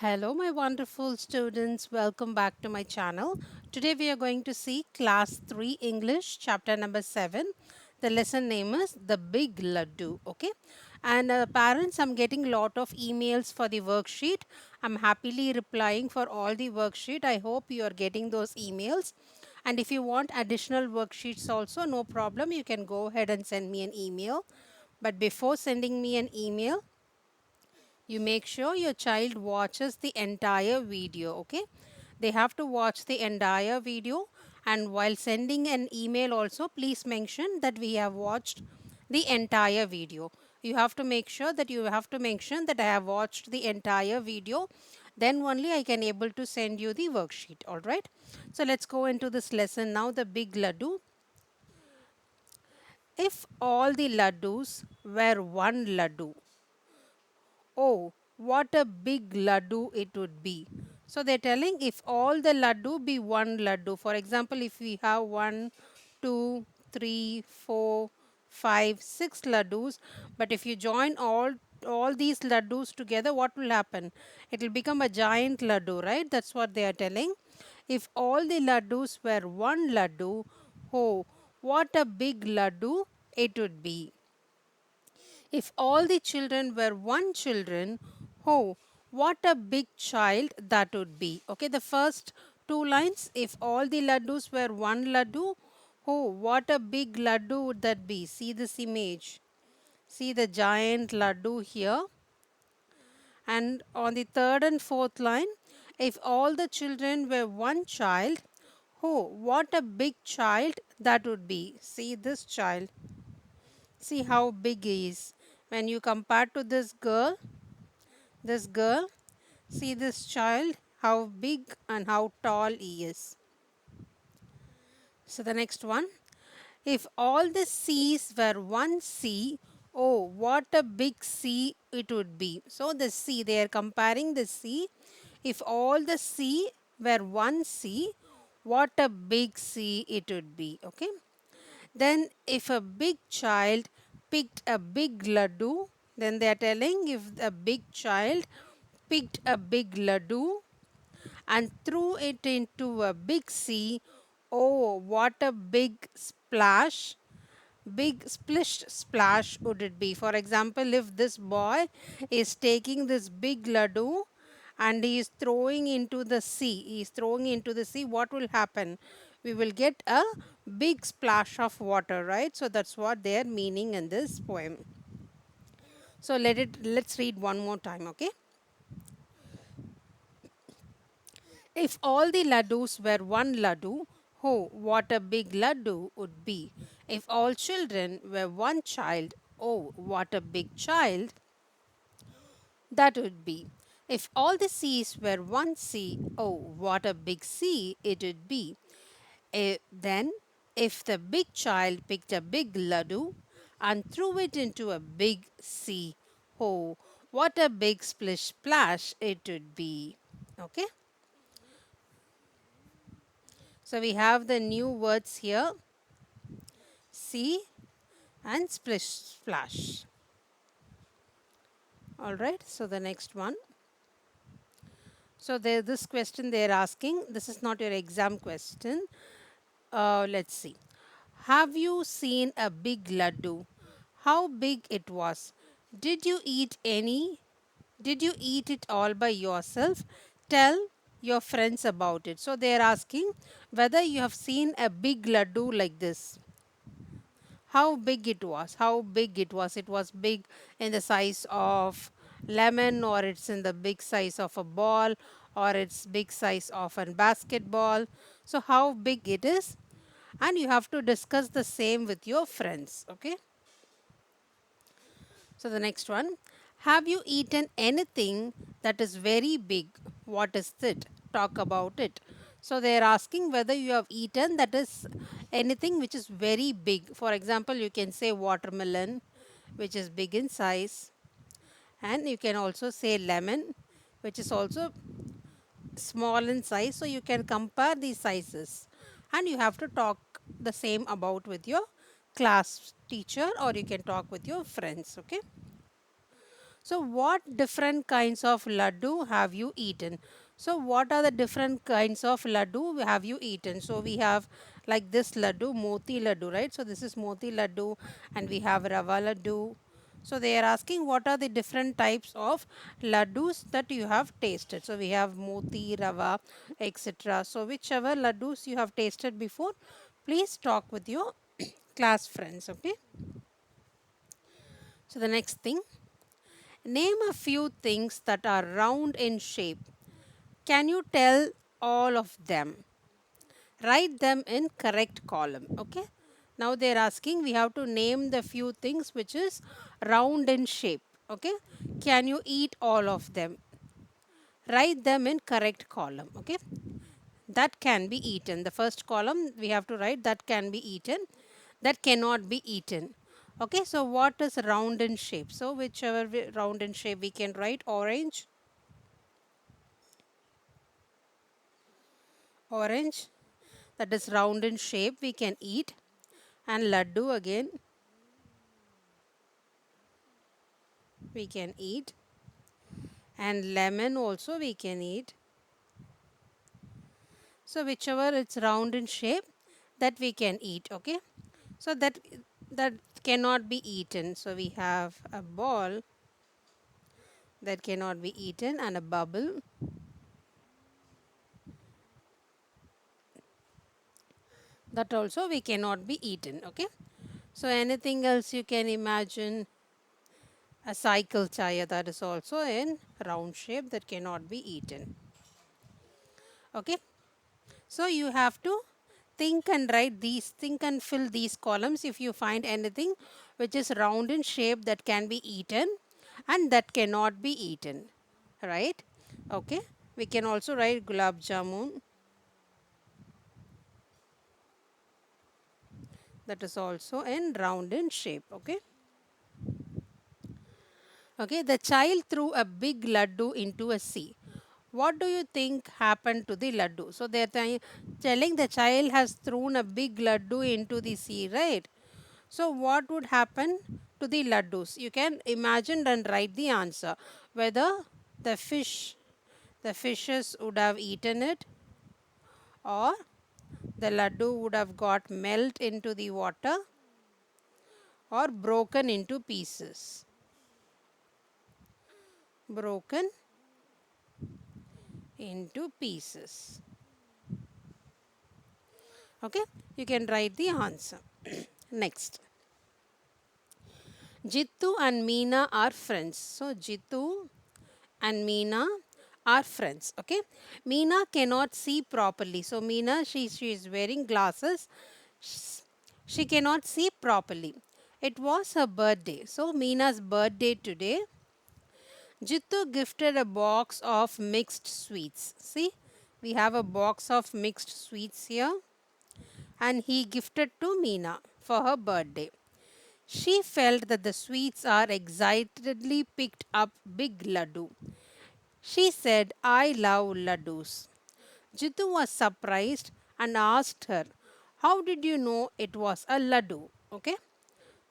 Hello, my wonderful students. Welcome back to my channel. Today we are going to see class 3 English, chapter number 7. The lesson name is The Big Ladoo. Okay. And parents, I'm getting a lot of emails for the worksheet. I'm happily replying for all the worksheet. I hope you are getting those emails. And if you want additional worksheets also, no problem. You can go ahead and send me an email. But before sending me an email, you make sure your child watches the entire video. Okay, they have to watch the entire video, and while sending an email also, please mention that we have watched the entire video. You have to make sure that you have to mention that I have watched the entire video, then only I can able to send you the worksheet. All right, so let's go into this lesson now. The big ladoo. If all the laddoos were one ladoo, oh, what a big laddu it would be. So they're telling if all the laddu be one laddu. For example, if we have one, two, three, four, five, six laddus, but if you join all these laddus together, what will happen? It will become a giant laddu, right? That's what they are telling. If all the laddus were one laddu, oh, what a big laddu it would be. If all the children were one children, oh, what a big child that would be. Okay, the first two lines, if all the laddus were one laddu, oh, what a big laddu would that be. See this image. See the giant laddu here. And on the third and fourth line, if all the children were one child, oh, what a big child that would be. See this child. See how big he is. When you compare to this girl, see this child, how big and how tall he is. So the next one, if all the seas were one sea, oh, what a big sea it would be. So the sea, they are comparing the sea. If all the sea were one sea, what a big sea it would be. Okay. Then if a big child picked a big laddu, then they are telling if a big child picked a big laddu and threw it into a big sea, oh, what a big splash, big splish splash would it be. For example, if this boy is taking this big laddu and he is throwing into the sea, what will happen? We will get a big splash of water, right? So that's what they are meaning in this poem. So let's read one more time. Okay. If all the laddus were one laddu, oh, what a big laddu would be. If all children were one child, oh, what a big child that would be. If all the seas were one sea, oh, what a big sea it would be. Then, if the big child picked a big laddu and threw it into a big sea, oh, what a big splish splash it would be. Okay. So we have the new words here, sea and splish splash. All right. So the next one. So this question they are asking. This is not your exam question. Let's see. Have you seen a big laddu? How big it was? Did you eat any? Did you eat it all by yourself? Tell your friends about it. So they are asking whether you have seen a big laddu like this. How big it was? How big it was? It was big in the size of lemon, or it's in the big size of a ball, or it's big size of a basketball. So how big it is? And you have to discuss the same with your friends. Okay. So the next one, have you eaten anything that is very big? What is it? Talk about it. So they are asking whether you have eaten that is anything which is very big. For example, you can say watermelon, which is big in size, and you can also say lemon, which is also small in size. So you can compare these sizes, and you have to talk the same about with your class teacher, or you can talk with your friends. Okay. So, what different kinds of laddu have you eaten? So, what are the different kinds of laddu have you eaten? So, we have like this laddu, moti laddu, right? So, this is moti laddu, and we have rava laddu. So, they are asking what are the different types of laddus that you have tasted. So, we have moti, rava, etc. So, whichever laddus you have tasted before, please talk with your class friends, okay? So, the next thing, name a few things that are round in shape. Can you tell all of them? Write them in correct column. Okay. Now they are asking we have to name the few things which is round in shape. Okay. Can you eat all of them? Write them in correct column. Okay. That can be eaten. The first column we have to write that can be eaten. That cannot be eaten. Okay. So what is round in shape? So whichever round in shape we can write orange. Orange, that is round in shape, we can eat. And laddu again, we can eat. And lemon also we can eat. So whichever it's round in shape, that we can eat. Okay. So that cannot be eaten. So we have a ball that cannot be eaten and a bubble that also we cannot be eaten. Okay. So anything else you can imagine, a cycle tire that is also in round shape that cannot be eaten. Okay. So you have to think and fill these columns if you find anything which is round in shape that can be eaten and that cannot be eaten. Right? Okay. We can also write gulab jamun, that is also in round in shape. Okay. Okay. The child threw a big laddu into a sea. What do you think happened to the laddu? So they are telling the child has thrown a big laddu into the sea, right? So what would happen to the laddus? You can imagine and write the answer. Whether the fish, the fishes would have eaten it, or the laddu would have got melt into the water or broken into pieces. Broken into pieces. Okay, you can write the answer. Next, Jitu and Mina are friends. So Jitu and Mina are friends. Okay. Mina cannot see properly. So Mina, she is wearing glasses. She cannot see properly. It was her birthday. So Mina's birthday today. Jitu gifted a box of mixed sweets. See, we have a box of mixed sweets here, and he gifted to Mina for her birthday. She felt that the sweets are excitedly picked up big laddu. She said, I love laddoos. Jitu was surprised and asked her, how did you know it was a laddu? Okay.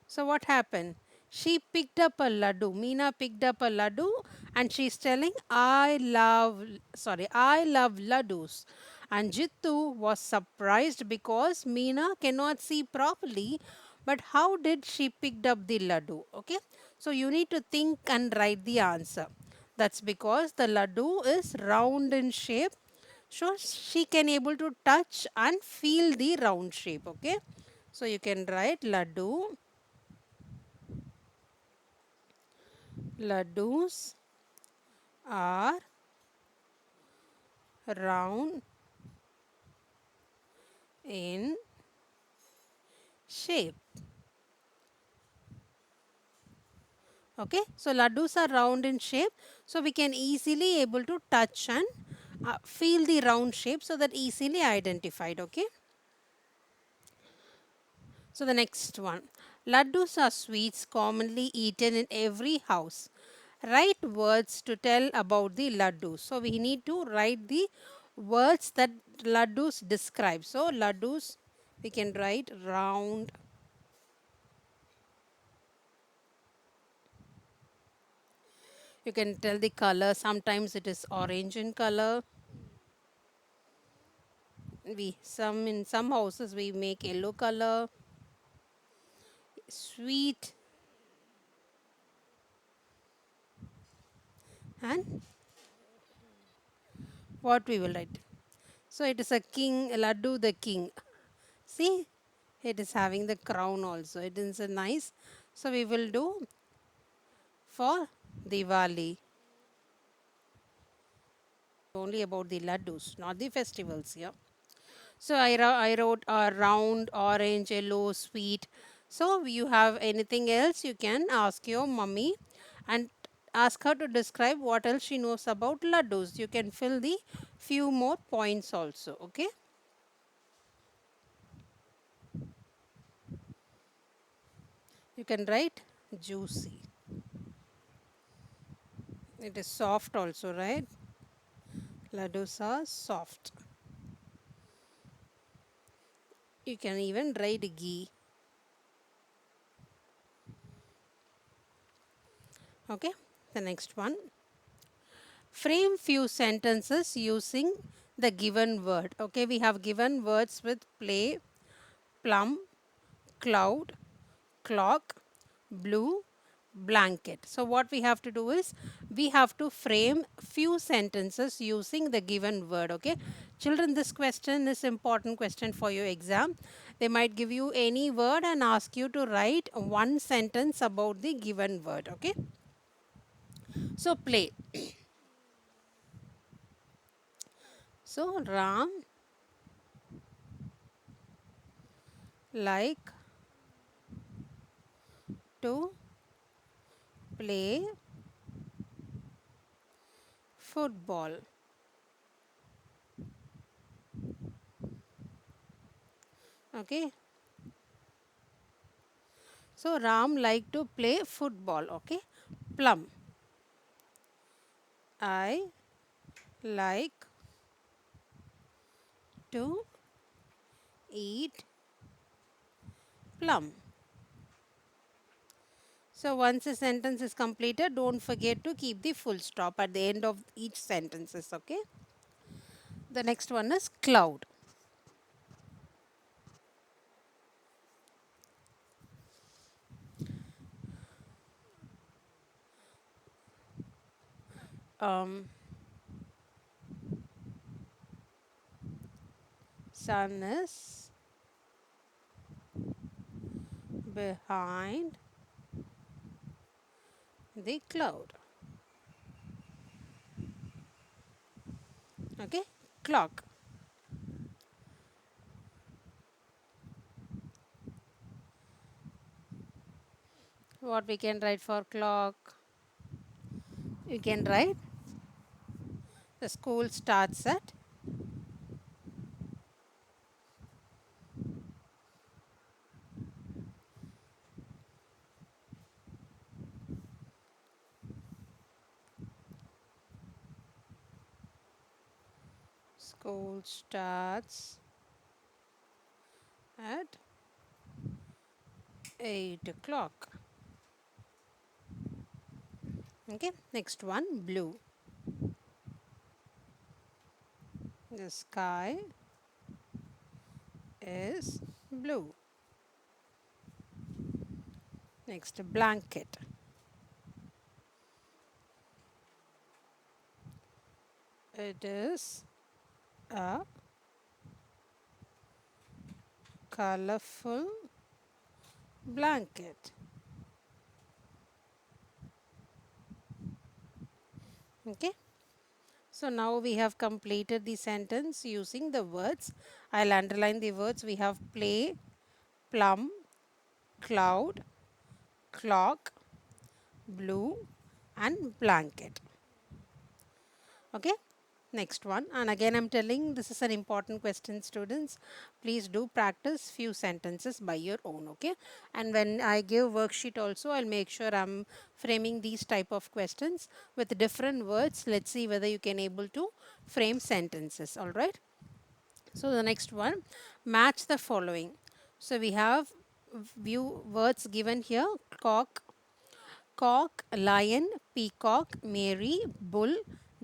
So what happened? She picked up a laddu. Meena picked up a laddu and she's telling, I love laddus. And Jitu was surprised because Meena cannot see properly. But how did she picked up the laddu? Okay. So you need to think and write the answer. That's because the laddu is round in shape. So she can able to touch and feel the round shape. Okay. So you can write laddu. Laddus are round in shape. Okay, so laddus are round in shape, so we can easily able to touch and feel the round shape, so that easily identified. Okay, so the next one, laddus are sweets commonly eaten in every house. Write words to tell about the laddus. So we need to write the words that laddus describe. So laddus, we can write round, You can tell the color. Sometimes it is orange in color. We some in some houses we make yellow color. Sweet. And what we will write. So it is a king, Ladoo the king. See, it is having the crown also. It is a nice. So we will do for Diwali. Only about the laddus, not the festivals here. So I wrote a round, orange, yellow, sweet. So you have anything else, you can ask your mummy and ask her to describe what else she knows about laddus. You can fill the few more points also. Okay. You can write juicy. It is soft also, right? Laddus are soft. You can even write ghee. Okay. The next one. Frame few sentences using the given word. Okay, we have given words with play, plum, cloud, clock, blue, blanket. So what we have to do is we have to frame few sentences using the given word. Okay, children, this question is important question for your exam. They might give you any word and ask you to write one sentence about the given word. Okay, so play. So Ram like to play football. Okay, so Ram like to play football. Okay, plum. I like to eat plum. So once a sentence is completed, don't forget to keep the full stop at the end of each sentences. Okay, the next one is cloud. um, Sun is behind the cloud. Okay, clock. What we can write for clock? You can write the school starts at school starts at 8 o'clock. Okay, next one, blue. The sky is blue. Next, blanket. It is a colorful blanket. Okay, so now we have completed the sentence using the words. I'll underline the words. We have play, plum, cloud, clock, blue, and blanket. Okay, next one. And again, I'm telling this is an important question, students. Please do practice few sentences by your own. Okay, and when I give worksheet also, I'll make sure I'm framing these type of questions with different words. Let's see whether you can able to frame sentences. All right, so the next one, match the following. So we have few words given here: cock, cock, lion, peacock, Mary, bull,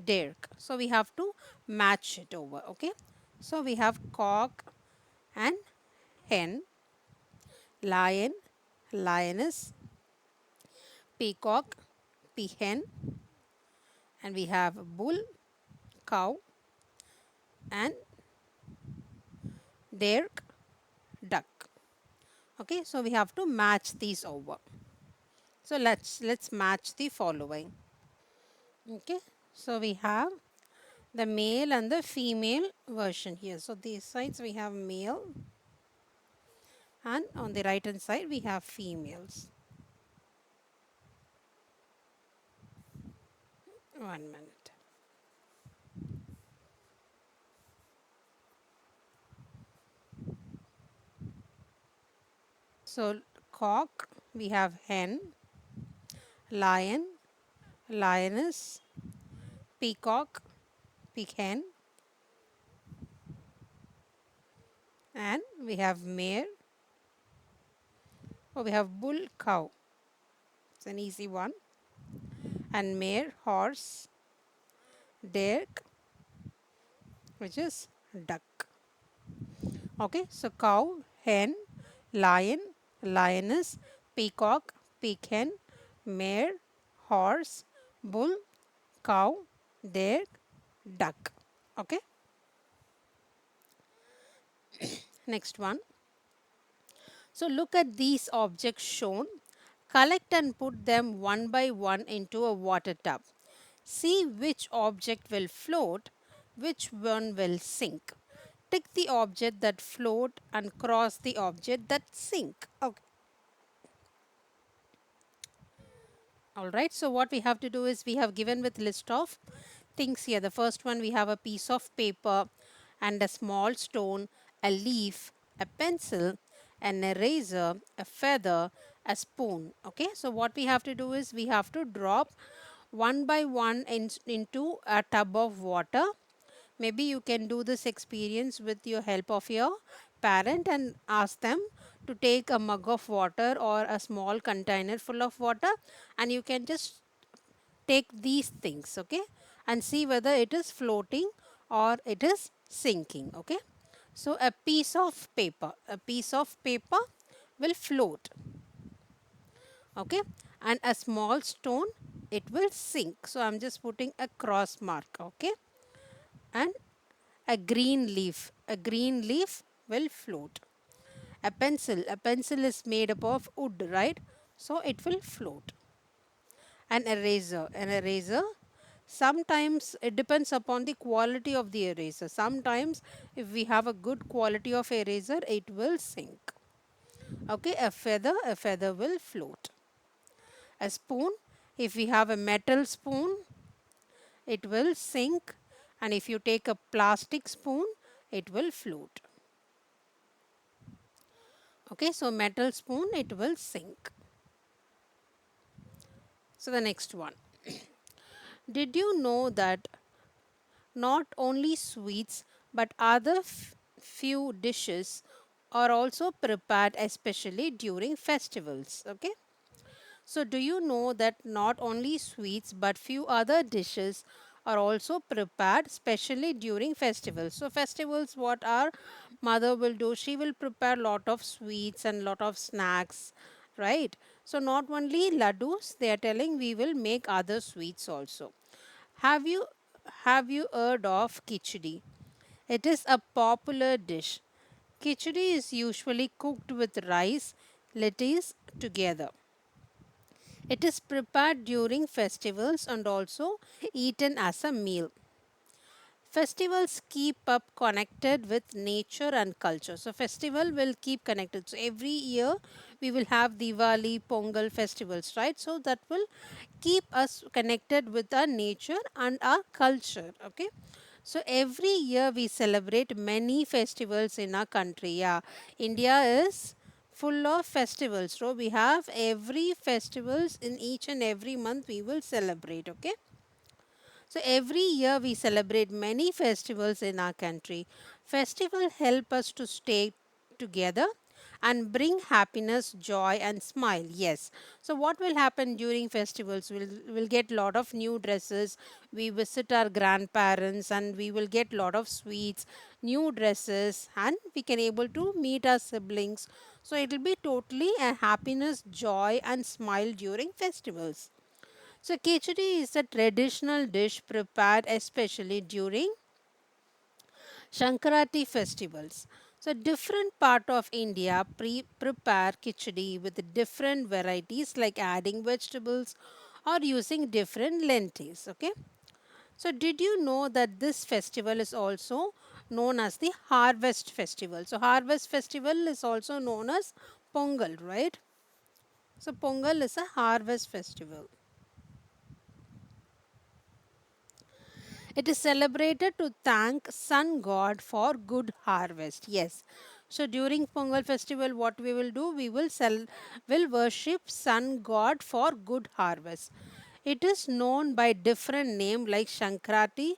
dirk. So we have to match it over. Okay. So we have cock and hen, lion, lioness, peacock, peahen, and we have bull, cow, and dirk, duck. Okay, so we have to match these over. So let's match the following. Okay, so we have the male and the female version here. So these sides we have male, and on the right hand side we have females. 1 minute. So cock, we have hen, lion, lioness, peacock, peahen, and we have mare. Oh, we have bull, cow. It's an easy one. And mare, horse, deer, which is duck. Okay, so cow, hen, lion, lioness, peacock, peahen, mare, horse, bull, cow, deer, duck. Okay, next one. So look at these objects shown. Collect and put them one by one into a water tub. See which object will float, which one will sink. Tick the object that float and cross the object that sink. Okay. All right. So what we have to do is we have given with list of things here. The first one, we have a piece of paper and a small stone, a leaf, a pencil, an eraser, a feather, a spoon. Okay. So what we have to do is we have to drop one by one into a tub of water. Maybe you can do this experience with your help of your parent and ask them to take a mug of water or a small container full of water, and you can just take these things, okay, and see whether it is floating or it is sinking. Okay, so a piece of paper will float, okay, and a small stone, it will sink. So I'm just putting a cross mark. Okay, and a green leaf will float. A pencil is made up of wood, right? So it will float. An eraser, sometimes it depends upon the quality of the eraser. Sometimes if we have a good quality of eraser, it will sink. Okay, a feather will float. A spoon, if we have a metal spoon, it will sink, and if you take a plastic spoon, it will float. Okay, so metal spoon, it will sink. So the next one. Did you know that not only sweets but other few dishes are also prepared especially during festivals? Okay. So do you know that not only sweets but few other dishes are also prepared specially during festivals? So festivals, what our mother will do, she will prepare lot of sweets and lot of snacks, right? So not only laddoos, they are telling we will make other sweets also. Have you have you heard of khichdi? It is a popular dish. Khichdi is usually cooked with rice, lettuce together. It is prepared during festivals and also eaten as a meal. Festivals keep up connected with nature and culture. So festival will keep connected. So every year we will have Diwali, Pongal festivals, right? So that will keep us connected with our nature and our culture. Okay. So every year we celebrate many festivals in our country. Yeah, India is full of festivals. So we have every festivals in each and every month we will celebrate. Okay. So every year we celebrate many festivals in our country. Festival help us to stay together and bring happiness, joy, and smile. Yes. So what will happen during festivals? We'll get lot of new dresses. We visit our grandparents, and we will get lot of sweets, new dresses, and we can able to meet our siblings. So it will be totally a happiness, joy, and smile during festivals. So khichdi is a traditional dish prepared especially during Shankarati festivals. So different part of India prepare khichdi with different varieties like adding vegetables or using different lentils. Okay. So did you know that this festival is also known as the harvest festival? So harvest festival is also known as Pongal, right? So Pongal is a harvest festival. It is celebrated to thank sun god for good harvest. Yes. So during Pongal festival, what we will do, will worship sun god for good harvest. It is known by different name like Shankrati,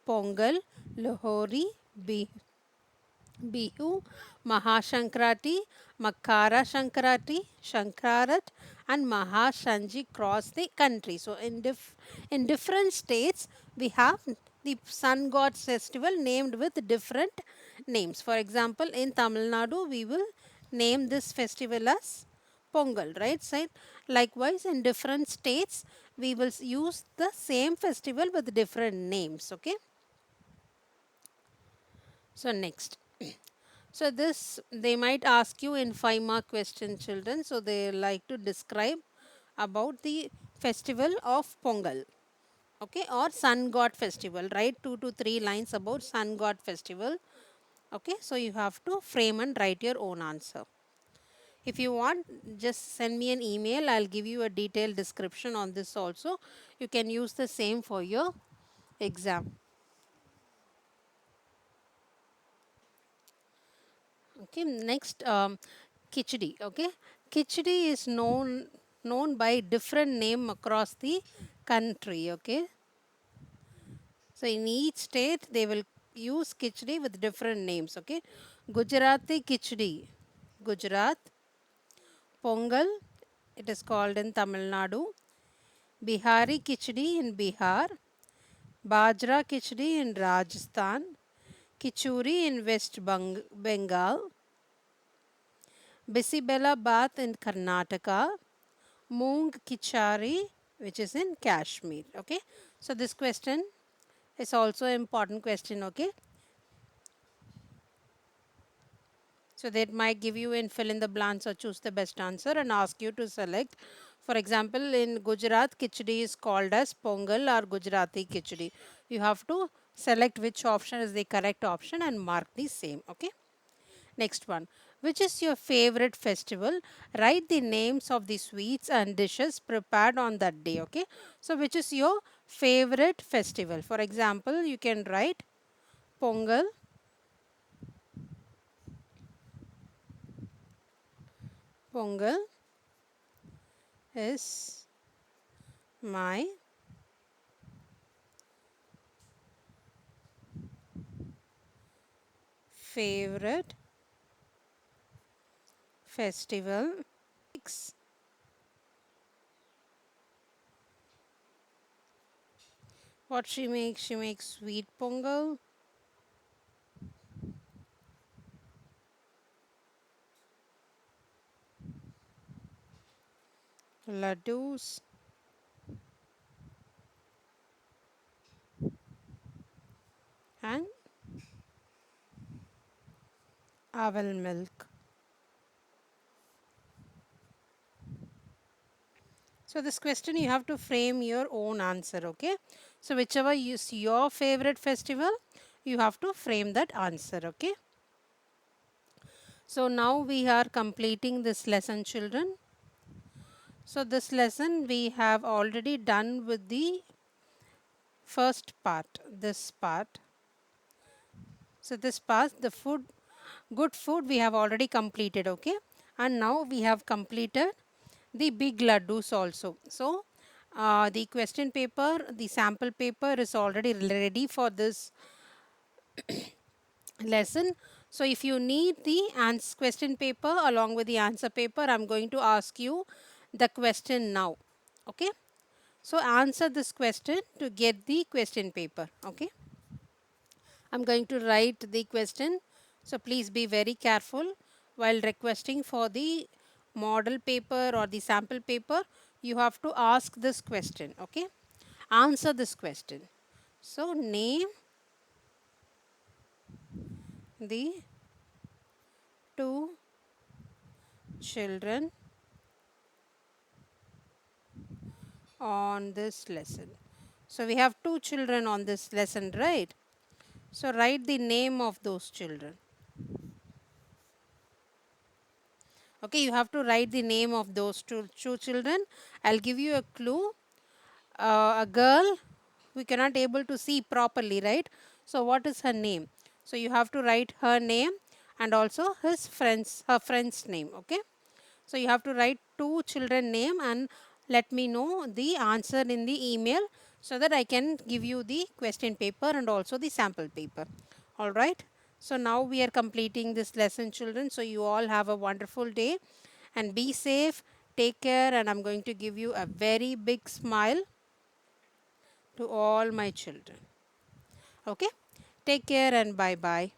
Pongal, Lohori, Bihu, Mahashankrati, Makara Shankrati, Shankarat, and Mahashanji cross the country. So, in different states, we have the sun god festival named with different names. For example, in Tamil Nadu, we will name this festival as Pongal, right? Side. Likewise, in different states, we will use the same festival with different names. Okay. So, next. So this they might ask you in 5 mark question, children. So they like to describe about the festival of Pongal. Okay, or sun god festival. Write 2 to 3 lines about sun god festival. Okay, so you have to frame and write your own answer. If you want, just send me an email. I'll give you a detailed description on this also. You can use the same for your exam. Okay, next khichdi. Okay, khichdi is known by different name across the country. Okay, so in each state they will use khichdi with different names. Okay, Gujarati khichdi, Gujarat. Pongal, it is called in Tamil Nadu. Bihari khichdi in Bihar. Bajra khichdi in Rajasthan. Kichuri in Bengal. Bisibella Bath in Karnataka, Moong Kichari, which is in Kashmir. Okay, so this question is also an important question. Okay, so that might give you in fill in the blanks or choose the best answer and ask you to select. For example, in Gujarat, Khichdi is called as Pongal or Gujarati Khichdi. You have to select which option is the correct option and mark the same. Okay. Next one. Which is your favorite festival? Write the names of the sweets and dishes prepared on that day. Okay. So, which is your favorite festival? For example, you can write Pongal. Pongal is my favorite festival. Six. What she makes? She makes sweet pongal, laddoos, and owl milk. So this question you have to frame your own answer, okay? So whichever is your favorite festival, you have to frame that answer, okay? So now we are completing this lesson, children. So this lesson we have already done with the first part, this part. So this part, the food, good food we have already completed, okay? And now we have completed the big laddoos also. So the question paper, the sample paper is already ready for this lesson. So if you need the question paper along with the answer paper, I'm going to ask you the question now. Okay. So answer this question to get the question paper. Okay. I'm going to write the question. So please be very careful while requesting for the model paper or the sample paper. You have to ask this question. Okay. Answer this question. So name the two children on this lesson. So we have two children on this lesson, right? So write the name of those children. Okay, you have to write the name of those two children. I'll give you a clue. A girl we cannot able to see properly, right? So what is her name? So you have to write her name and also her friend's name. Okay. So you have to write two children name and let me know the answer in the email so that I can give you the question paper and also the sample paper. All right. So now we are completing this lesson, children. So you all have a wonderful day and be safe. Take care, and I'm going to give you a very big smile to all my children. Okay. Take care and bye bye.